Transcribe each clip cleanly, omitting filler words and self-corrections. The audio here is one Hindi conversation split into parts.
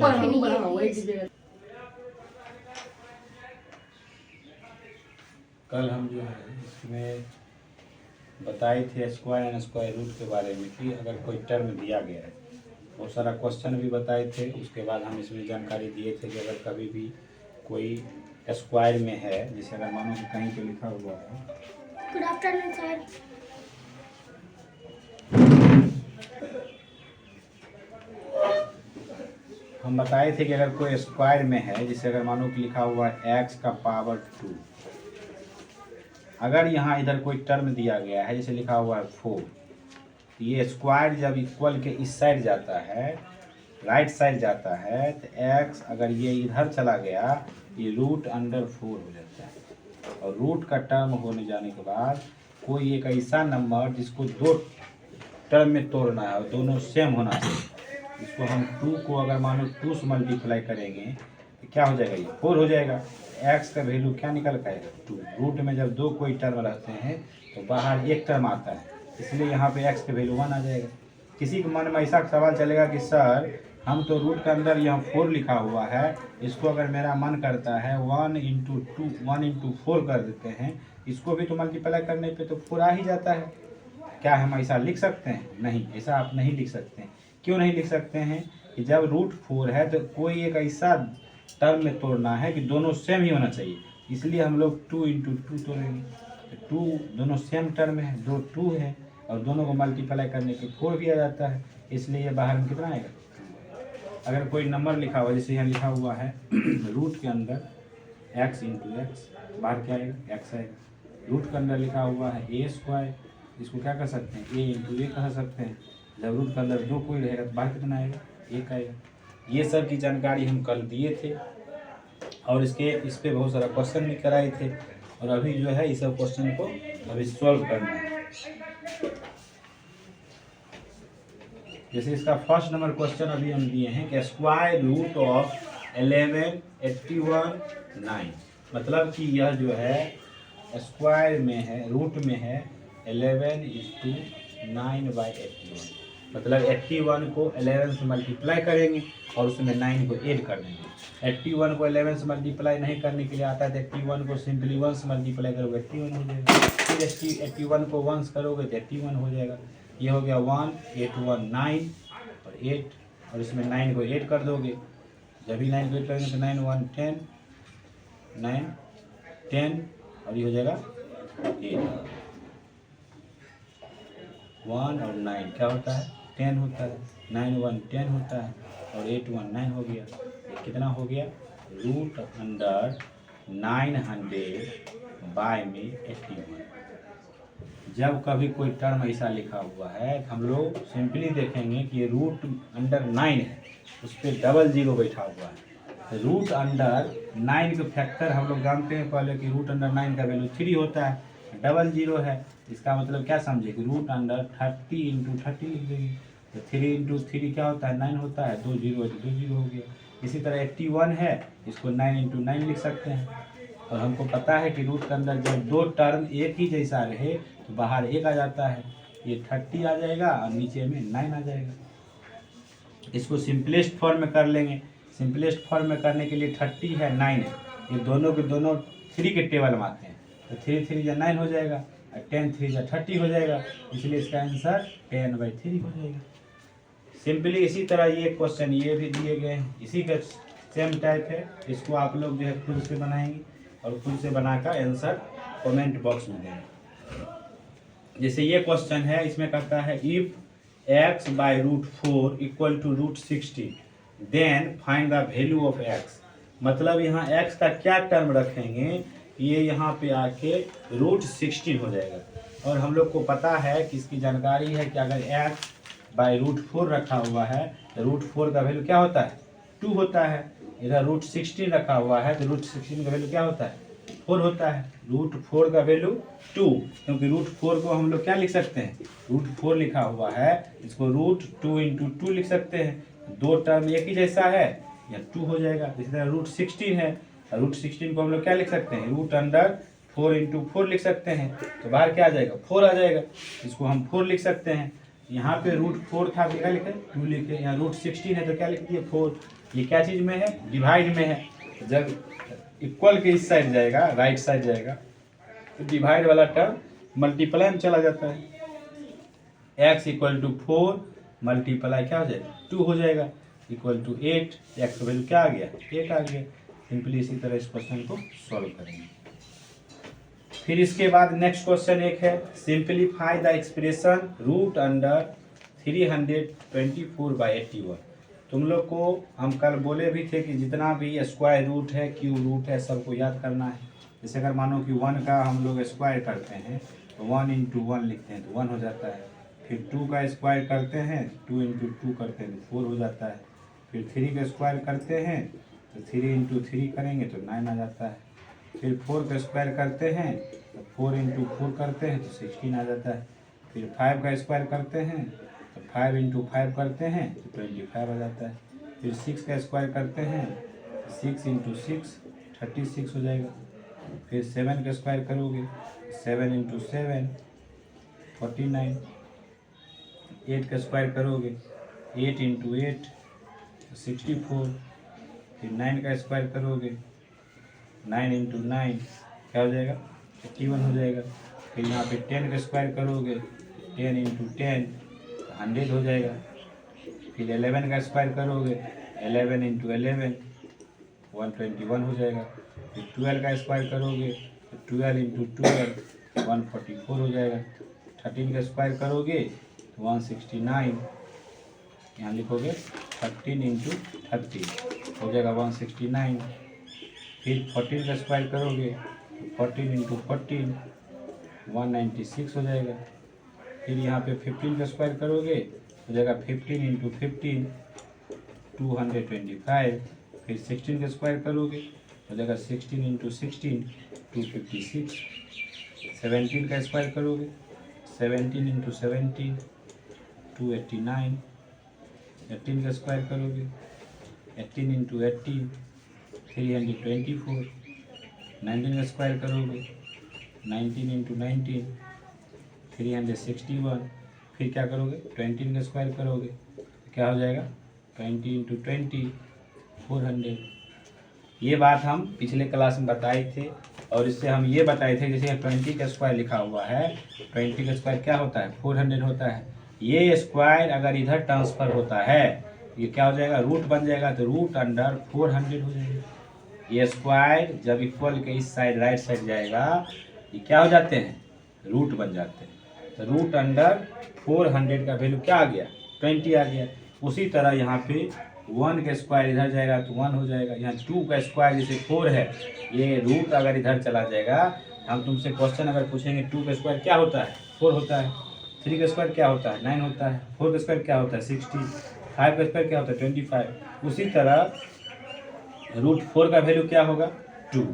कल हम जो है इसमें बताए थे स्क्वायर एंड स्क्वायर रूट के बारे में कि अगर कोई टर्म दिया गया है, बहुत सारा क्वेश्चन भी बताए थे। उसके बाद हम इसमें जानकारी दिए थे कि अगर कभी भी कोई स्क्वायर में है, जैसे अगर मानो कि कहीं पे लिखा हुआ है गुड आफ्टरनून सर। हम बताए थे कि अगर कोई स्क्वायर में है, जैसे अगर मानो कि लिखा हुआ है x का पावर 2, अगर यहाँ इधर कोई टर्म दिया गया है, जैसे लिखा हुआ है 4, तो ये स्क्वायर जब इक्वल के इस साइड जाता है, राइट साइड जाता है, तो x अगर ये इधर चला गया, ये रूट अंडर 4 हो जाता है। और रूट का टर्म होने जाने के बाद कोई एक ऐसा नंबर जिसको दो टर्म में तोड़ना है और दोनों सेम होना चाहिए, इसको हम 2 को अगर मानो 2 से मल्टीप्लाई करेंगे तो क्या हो जाएगा, ये 4 हो जाएगा। x का वैल्यू क्या निकल पाएगा, 2। रूट में जब दो कोई टर्म रहते हैं तो बाहर एक टर्म आता है, इसलिए यहाँ पे x का वैल्यू 1 आ जाएगा। किसी के मन में ऐसा सवाल चलेगा कि सर हम तो रूट के अंदर यहाँ 4 लिखा हुआ है, इसको अगर मेरा मन करता है 1 इंटू 4 कर देते हैं, इसको भी तो मल्टीप्लाई करने पे तो 4 आ ही जाता है। क्या हम ऐसा लिख सकते हैं? नहीं, ऐसा आप नहीं लिख सकते हैं। क्यों नहीं लिख सकते हैं कि जब रूट 4 है तो कोई एक ऐसा टर्म में तोड़ना है कि दोनों सेम ही होना चाहिए, इसलिए हम लोग 2 इंटू 2 तोड़ेंगे। 2 दोनों सेम टर्म है, दो 2 है और दोनों को मल्टीप्लाई करने पे 4 भी आ जाता है, इसलिए ये बाहर में कितना आएगा। अगर कोई नंबर लिखा हुआ, जैसे यहाँ लिखा हुआ है रूट के अंदर x इंटू एक्स, बाहर क्या आएगा, x आएगा। रूट के अंदर लिखा हुआ है ए स्क्वायर, इसको क्या कर सकते हैं, a इंटू ए कह सकते हैं। जब रूट के अंदर दो कोई रहेगा तो बाहर कितना आएगा, 1 आएगा। ये सब की जानकारी हम कल दिए थे और इस पे बहुत सारा क्वेश्चन भी कराए थे, और अभी जो है इस सब क्वेश्चन को अभी सॉल्व करना है। जैसे इसका फर्स्ट नंबर क्वेश्चन अभी हम दिए हैं कि स्क्वायर रूट ऑफ 11 81 9, मतलब कि यह जो है स्क्वायर में है, रूट में है 11/9/81, मतलब 81 को 11 से मल्टीप्लाई करेंगे और उसमें 9 को ऐड कर देंगे। 81 को 11 से मल्टीप्लाई नहीं करने के लिए आता है तो 81 को सिंपली 1 से मल्टीप्लाई करोगे 81 हो जाएगा, फिर 81 को 1 करोगे तो 81 हो जाएगा। ये हो गया 1 8 1 9 और 8, और इसमें 9 को ऐड कर दोगे। जब भी 9 को ऐड करेंगे तो 9 1 10 9 10 और ये हो जाएगा 8। 1 और 9 क्या होता है, 10 होता है। 9 1 10 होता है और 8 1 9 हो गया। ये कितना हो गया, रूट अंडर 900 बाय में 81। जब कभी कोई टर्म ऐसा लिखा हुआ है तो हम लोग सिंपली देखेंगे कि ये रूट अंडर 9 है, उस पर डबल जीरो बैठा हुआ है। तो रूट अंडर 9 के फैक्टर हम लोग जानते हैं पहले कि रूट अंडर 9 का वैल्यू 3 होता है, डबल जीरो है, इसका मतलब क्या समझे कि रूट अंडर 30 इंटू 30 लिख देंगे। तो 3 इंटू 3 क्या होता है, 9 होता है, 2 जीरो है तो 2 जीरो हो गया। इसी तरह 81 है, इसको 9 इंटू 9 लिख सकते हैं। और हमको पता है कि रूट के अंदर जब दो टर्म एक ही जैसा रहे तो बाहर 1 आ जाता है, ये 30 आ जाएगा और नीचे में 9 आ जाएगा। इसको सिंपलेस्ट फॉर्म में कर लेंगे। सिंपलेस्ट फॉर्म में करने के लिए 30 है 9 है, ये दोनों के दोनों 3 के टेबल में आते हैं, तो 3 3 या 9 हो जाएगा और 10 3 या 30 हो जाएगा, इसलिए इसका आंसर 10/3 हो जाएगा। सिंपली इसी तरह ये क्वेश्चन ये भी दिए गए हैं, इसी का सेम टाइप है। इसको आप लोग जो है खुद से बनाएंगे और खुद से बनाकर आंसर कमेंट बॉक्स में देंगे। जैसे ये क्वेश्चन है, इसमें कहता है if x by root 4 equal to root 16 then find the value of x। मतलब यहाँ x का क्या टर्म रखेंगे, ये यहाँ पे आके रूट 16 हो जाएगा। और हम लोग को पता है कि इसकी जानकारी है कि अगर x बाई रूट 4 रखा हुआ है तो रूट 4 का वैल्यू क्या होता है, 2 होता है। इधर रूट 16 रखा हुआ है तो रूट 16 का वैल्यू क्या होता है, 4 होता है। रूट 4 का वैल्यू 2, क्योंकि रूट 4 को हम लोग क्या लिख सकते हैं, रूट 4 लिखा हुआ है, इसको रूट 2 इंटू 2 लिख सकते हैं। दो टर्म एक ही जैसा है या 2 हो जाएगा। इसी तरह रूट 16 है, रूट 16 को हम लोग क्या लिख सकते हैं, रूट अंडर 4 इंटू 4 लिख सकते हैं, तो बाहर क्या आ जाएगा, 4 आ जाएगा। इसको हम 4 लिख सकते हैं। यहाँ पे रूट 4 था तो क्या लिखे, 2 लिखे। यहाँ रूट 16 है तो क्या लिख दिए, 4। ये क्या चीज़ में है, डिवाइड में है। जब इक्वल के इस साइड जाएगा, राइट साइड जाएगा, तो डिवाइड वाला टर्म मल्टीप्लाई में चला जाता है। x इक्वल टू 4 मल्टीप्लाई क्या हो जाएगा 2 हो जाएगा, इक्वल टू 8। x का वैल्यू क्या आ गया 8 आ गया। सिंपली इसी तरह इस क्वेश्चन को सॉल्व करेंगे। फिर इसके बाद नेक्स्ट क्वेश्चन एक है, simplify the expression root under 324/81। तुम लोग को हम कल बोले भी थे कि जितना भी स्क्वायर रूट है, क्यूब रूट है, सबको याद करना है। जैसे अगर मानो कि 1 का हम लोग स्क्वायर करते हैं तो 1 × 1 लिखते हैं तो 1 हो जाता है। फिर 2 का स्क्वायर करते हैं 2 × 2 करते हैं तो 4 हो जाता है। फिर 3 का स्क्वायर करते हैं तो 3 × 3 करेंगे तो 9 आ जाता है। फिर 4 का स्क्वायर करते हैं तो 4 × 4 करते हैं तो 16 आ जाता है। फिर 5 का स्क्वायर करते हैं तो 5 × 5 करते हैं तो 25 आ जाता है। फिर 6 का स्क्वायर करते हैं तो 6 × 6 36 हो जाएगा। फिर 7 का स्क्वायर करोगे 7 × 7 49। 8 का स्क्वायर करोगे 8 × 8 64। फिर 9 का स्क्वायर करोगे 9 × 9 क्या हो जाएगा 51 हो जाएगा। फिर यहाँ पे 10 का स्क्वायर करोगे 10 × 10 100 हो जाएगा। फिर 11 का स्क्वायर करोगे 11 × 11 121 हो जाएगा। फिर 12 का स्क्वायर करोगे 12 × 12 144 हो जाएगा। 13 का स्क्वायर करोगे 169, यहाँ लिखोगे 13 × 13 हो जाएगा 169। फिर 14 का स्क्वायर करोगे 14 × 14 196 हो जाएगा। फिर यहाँ पे 15 का स्क्वायर करोगे हो जाएगा 15 × 15 225। फिर 16 का स्क्वायर करोगे हो जाएगा 16 × 16 256। 17 का स्क्वायर करोगे 17 × 17 289। 18 का स्क्वायर करोगे 18 × 18 324। 19 का स्क्वायर करोगे 19 × 19 361। फिर क्या करोगे 20 का स्क्वायर करोगे क्या हो जाएगा 20 × 20 400। ये बात हम पिछले क्लास में बताए थे और इससे हम ये बताए थे जैसे 20 का स्क्वायर लिखा हुआ है, 20 का स्क्वायर क्या होता है 400 होता है। ये स्क्वायर अगर इधर ट्रांसफर होता है ये क्या हो जाएगा रूट बन जाएगा, तो रूट अंडर 400 हो जाएगा। ये स्क्वायर जब इक्वल के इस साइड राइट साइड जाएगा ये क्या हो जाते हैं रूट बन जाते हैं। तो रूट अंडर 400 का वैल्यू क्या आ गया 20 आ गया। उसी तरह यहाँ पे 1 का स्क्वायर इधर जाएगा तो 1 हो जाएगा। यहाँ 2 का स्क्वायर जैसे 4 है, ये रूट अगर इधर चला जाएगा, हम तुमसे क्वेश्चन अगर पूछेंगे 2 का स्क्वायर क्या होता है 4 होता है, 3 का स्क्वायर क्या होता है 9 होता है, 4 का स्क्वायर क्या होता है 60, 5 का स्क्वायर क्या होता है 25। उसी तरह रूट 4 का वैल्यू क्या होगा 2,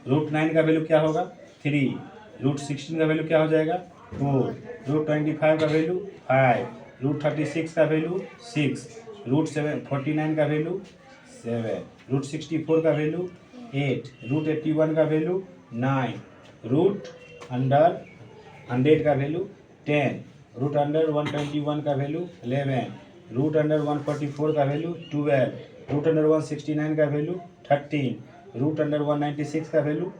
रूट 9 का वैल्यू क्या होगा 3, रूट 16 का वैल्यू क्या हो जाएगा 4, रूट 25 का वैल्यू 5, रूट 36 का वैल्यू 6, रूट 49 का वैल्यू 7, रूट 64 का वैल्यू 8, रूट 81 का वैल्यू 9, रूट अंडर 100 का वैल्यू 10, रूट अंडर 121 का वैल्यू 11, रूट अंडर 144 का वैल्यू 12, रूट अंडर 169 का वैल्यू 13, रूट अंडर 196 का वैल्यू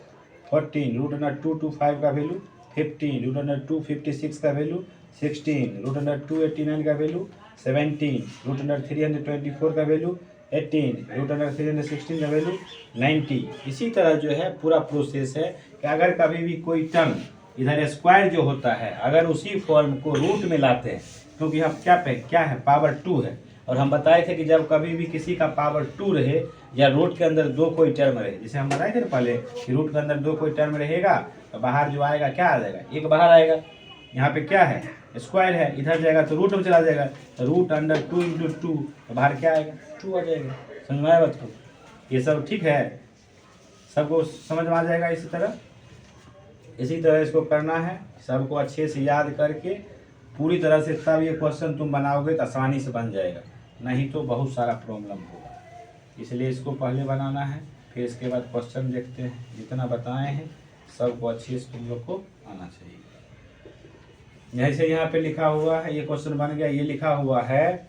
14, रूट अंडर 225 का वैल्यू 15, रूट अंडर 256 का वैल्यू 16, रूट अंडर 289 का वैल्यू 17, रूट अंडर 324 का वैल्यू 18, रूट अंडर 316 का वैल्यू 90। इसी तरह जो है पूरा प्रोसेस है कि अगर कभी भी कोई टर्म इधर स्क्वायर जो होता है अगर उसी फॉर्म को रूट में लाते हैं, क्योंकि हम क्या है पावर 2 है, और हम बताए थे कि जब कभी भी किसी का पावर 2 रहे या रूट के अंदर दो कोई टर्म रहे, जैसे हम बताए थे ना पहले कि रूट के अंदर दो कोई टर्म रहेगा तो बाहर जो आएगा क्या आ जाएगा एक बाहर आएगा। यहाँ पे क्या है स्क्वायर है, इधर जाएगा तो रूट में चला जाएगा, तो रूट अंडर 2 × 2 तो बाहर क्या आएगा 2 आ जाएगा। समझ में आया बात को, ये सब ठीक है, सबको समझ में आ जाएगा। इसी तरह इसको करना है, सबको अच्छे से याद करके पूरी तरह से, तब ये क्वेश्चन तुम बनाओगे तो आसानी से बन जाएगा, नहीं तो बहुत सारा प्रॉब्लम होगा। इसलिए इसको पहले बनाना है, फिर इसके बाद क्वेश्चन देखते हैं। जितना बताए हैं सबको अच्छे से तुम लोग को आना चाहिए। जैसे यहाँ पे लिखा हुआ है, ये क्वेश्चन बन गया, ये लिखा हुआ है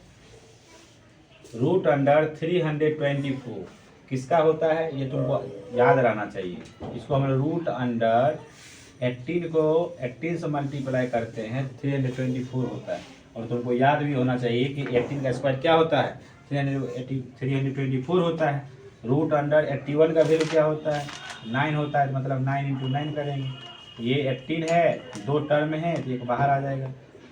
रूट अंडर 324 किसका होता है, ये तुमको याद रहना चाहिए। इसको हम रूट अंडर 18 को 18 से मल्टीप्लाई करते हैं 324 होता है। और तुमको याद भी होना चाहिए कि 18 का स्क्वायर क्या होता है, 324 होता है। रूट अंडर 81 का वैल्यू क्या होता है, 9 होता है, मतलब 9 इंटू 9 करेंगे। ये 18 है, दो टर्म है तो एक बाहर आ जाएगा,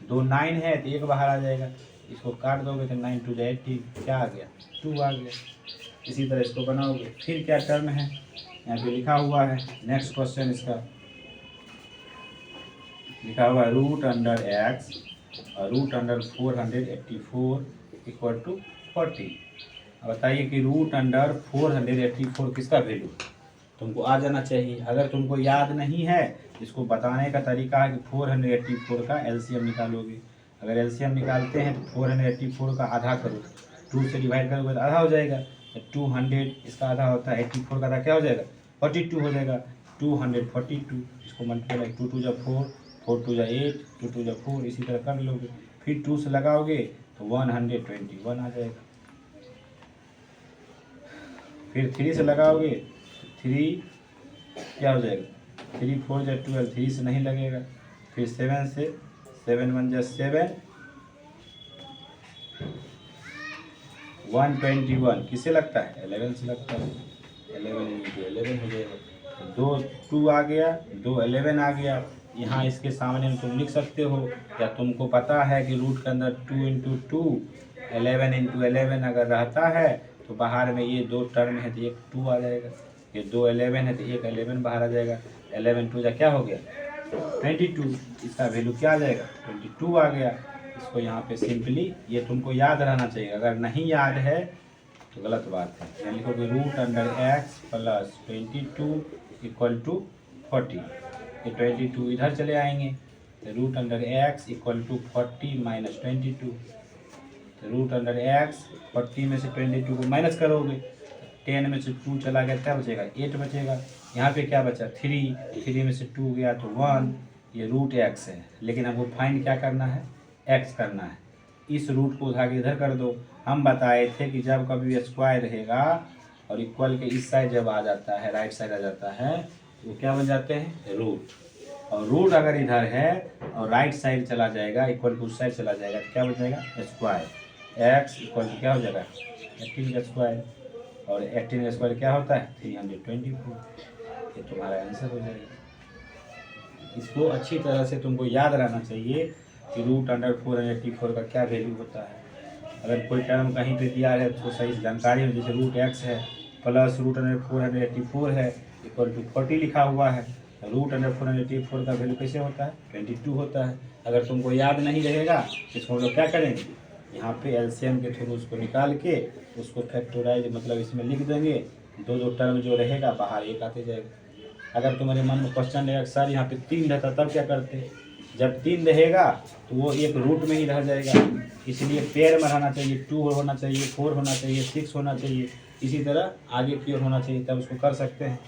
दो 9 है तो एक बाहर आ जाएगा। इसको काट दोगे तो 9 टू 18 क्या आ गया, 2 आ गया। इसी तरह इसको बनाओगे। फिर क्या टर्म है, यहाँ पे लिखा हुआ है, नेक्स्ट क्वेश्चन इसका लिखा हुआ है रूट अंडर एक्स और रूट अंडर 484 इक्वल टू 40। अब बताइए कि रूट अंडर 484 किसका वैल्यू, तुमको आ जाना चाहिए। अगर तुमको याद नहीं है, इसको बताने का तरीका है कि 484 का एलसीएम निकालोगे। अगर एलसीएम निकालते हैं तो 484 का आधा करो, 2 से डिवाइड करोगे तो आधा हो जाएगा। 200 इसका आधा होता है, 84 का आधा क्या हो जाएगा, 42 हो जाएगा। 242 इसको मल्टीप्लाई 2 2 जा 4, 4 2 जा 8, 2 2 जा 4, इसी तरह कर लोगे। फिर 2 से लगाओगे तो 121 आ जाएगा। फिर 3 से लगाओगे तो 3 क्या हो जाएगा, 3 4 जा 12, 3 से नहीं लगेगा। फिर 7 से 7 1 जा 7, 121 किससे लगता है, 11 से लगता है। 11 इंटू 11 हो जाएगा, 2 2 आ गया, 2 11 आ गया। यहाँ इसके सामने में तुम लिख सकते हो, या तुमको पता है कि रूट के अंदर 2 इंटू 2 11 इंटू 11 अगर रहता है तो बाहर में ये दो टर्म है तो एक 2 आ जाएगा। ये 2 11 है तो एक 11 बाहर आ जाएगा। 11 2 जा क्या हो गया, 22। इसका वैल्यू क्या आ जाएगा, 22 आ गया। इसको यहाँ पे सिंपली ये तुमको याद रहना चाहिए, अगर नहीं याद है तो गलत बात है। यहाँ लिखोगे root under x plus 22 equal to 40। ये 22 इधर चले आएंगे तो root under x equal to 40 minus 22। तो रूट अंडर एक्स 40 में से 22 को माइनस करोगे, 10 में से 2 चला गया क्या बचेगा, 8 बचेगा। यहाँ पे क्या बचा, 3 में से 2 गया तो 1। ये रूट एक्स है, लेकिन हमको फाइंड क्या करना है, एक्स करना है। इस रूट को उठा के इधर कर दो। हम बताए थे कि जब कभी स्क्वायर रहेगा और इक्वल के इस साइड जब आ जाता है, राइट साइड आ जाता है, तो वो क्या बन जाते हैं, रूट। और रूट अगर इधर है और राइट साइड चला जाएगा, इक्वल टू उस साइड चला जाएगा तो क्या बन जाएगा, स्क्वायर। एक्स इक्वल टू क्या हो जाएगा, 18 का स्क्वायर। और 18 का स्क्वायर क्या होता है, 324। ये तुम्हारा आंसर हो जाएगा। इसको अच्छी तरह से तुमको याद रहना चाहिए कि रूट अंडर 484 का क्या वैल्यू होता है। अगर कोई टर्म कहीं पे दिया है तो सही जानकारी हो, जैसे रूट एक्स है प्लस रूट अंडर 484 है इक्वल टू 40 लिखा हुआ है। रूट अंडर 484 का वैल्यू कैसे होता है, 22 होता है। अगर तुमको याद नहीं रहेगा इसको हम लोग क्या करेंगे, यहाँ पे एलसीएम के थ्रू उसको निकाल के उसको फैक्टराइज मतलब इसमें लिख देंगे। दो दो टर्म जो रहेगा बाहर एक आते जाएगा। अगर तुम्हारे मन में क्वेश्चन रहेगा सर यहाँ पे 3 रहता तब क्या करते, जब 3 रहेगा तो वो एक रूट में ही रह जाएगा, इसलिए पेयर में रहना चाहिए। 2 होना चाहिए, 4 होना चाहिए, 6 होना चाहिए, इसी तरह आगे की ओर होना चाहिए, तब उसको कर सकते हैं।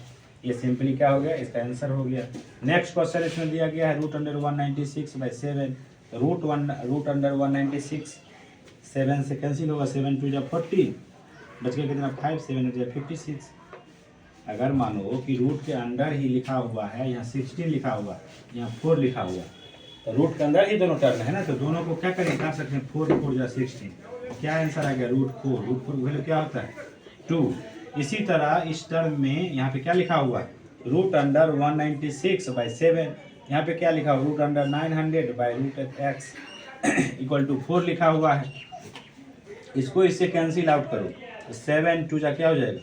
ये सिंपली क्या हो गया, इसका आंसर हो गया। नेक्स्ट क्वेश्चन इसमें दिया गया है रूट अंडर 196/7। रूट अंडर 196 7 से कैंसिल होगा, 7 2 जा 40, बच गया कितना 5, 7 8 जा 56। अगर मानो कि रूट के अंदर ही लिखा हुआ है, यहाँ 16 लिखा हुआ है, यहाँ 4 लिखा हुआ है, तो रूट के अंदर ही दोनों टर्म है ना, तो दोनों को क्या करें, कर सकते हैं 4 4 जा 16। क्या आंसर आ गया, रूट 4। रूट 4 वैल्यू क्या होता है, 2। इसी तरह इस टर्म में यहाँ पे क्या लिखा हुआ है, रूट अंडर 196/7। यहाँ पे क्या लिखा हुआ, root under 900/√x equal to 4 लिखा हुआ है। इसको इससे कैंसिल आउट करो, 7 2 जा क्या हो जाएगा,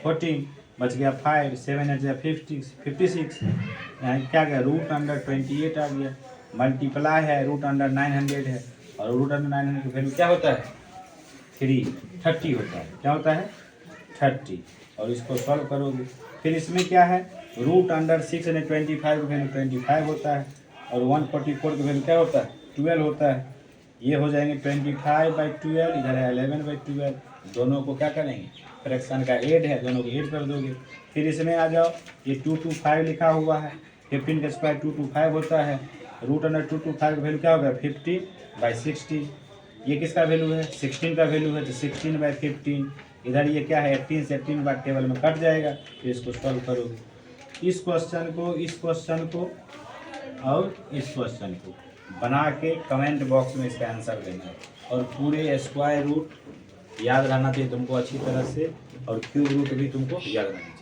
14, बच गया 5, 7 8 जा 56। यहाँ क्या गया, रूट अंडर 28 आ गया। मल्टीप्लाई है, रूट अंडर 900 है, और रूट अंडर 900 की वैल्यू क्या होता है, 30 होता है। क्या होता है, 30। और इसको सॉल्व करोगे, फिर इसमें क्या है, रूट अंडर 625 की वैल्यू 25 होता है, और 144 की वैल्यू क्या होता है, 12 होता है। ये हो जाएंगे 25/12, इधर है 11/12। दोनों को क्या करेंगे, फ्रैक्शन का ऐड है, दोनों को ऐड कर दोगे। फिर इसमें आ जाओ, ये 225 लिखा हुआ है, 15 का स्क्वायर 225 होता है। रूट अंडर 225 की वैल्यू क्या होगा, 50/60। ये किसका वैल्यू है, 16 का वैल्यू है, तो 16/15। इधर ये क्या है, 18 से 18 बार टेबल में कट जाएगा, तो इसको सॉल्व करोगे। इस क्वेश्चन को और इस क्वेश्चन को बना के कमेंट बॉक्स में इसका आंसर देना है। और पूरे स्क्वायर रूट याद रहना चाहिए तुमको अच्छी तरह से, और क्यूब रूट भी तुमको याद रहना चाहिए।